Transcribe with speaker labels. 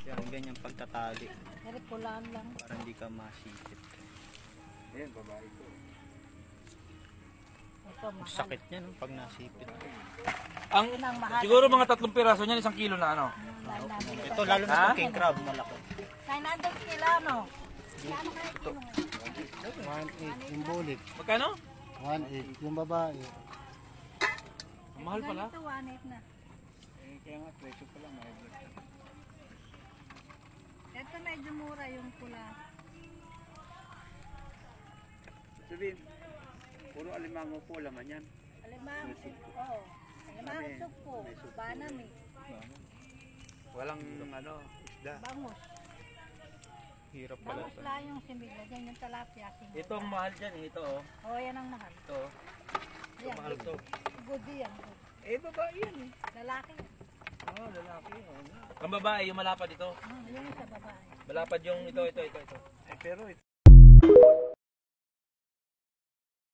Speaker 1: Yan, ganyan pagtatali.
Speaker 2: Pero pulaan lang.
Speaker 1: Para hindi ka masipit.
Speaker 3: Ayan, babae ko.
Speaker 2: Ito, mahal.
Speaker 1: Sakit niya no, pag nasipit.
Speaker 4: Ang, siguro mga 3 piraso niyan, 1 kilo na ano.
Speaker 1: Ito lalo na pag king crab, malaki.
Speaker 2: 900 kilo, no? Ano kaya kilo?
Speaker 3: 1.8 yung bulik.
Speaker 4: Magkano?
Speaker 3: 1.8 yung babae.
Speaker 4: Ang mahal pala.
Speaker 2: Ganito, 1.8 na.
Speaker 3: Kaya nga, presyo pala mahal.
Speaker 2: Ito medyo mura yung pula.
Speaker 3: Sabihin, puro alimango po laman yan.
Speaker 2: Alimang, oo. Alimang supo, banami,
Speaker 3: Walang ano, isda.
Speaker 2: bangus.
Speaker 1: Hirap pala
Speaker 2: Bangus
Speaker 1: ito.
Speaker 2: lang yung simigla, dyan yung talapia. Simigla.
Speaker 4: Ito ang mahal dyan eh, ito oh.
Speaker 2: Oo, yan ang mahal.
Speaker 4: Ito oh.
Speaker 2: Yan,
Speaker 4: Mahal to.
Speaker 2: good yan. Good.
Speaker 3: Babae yan eh.
Speaker 2: Lalaki.
Speaker 3: Oo, lalaki.
Speaker 4: Ang babae, yung malapad ito.
Speaker 2: Yun yung sa babae.
Speaker 4: Malapad yung ito.
Speaker 3: Pero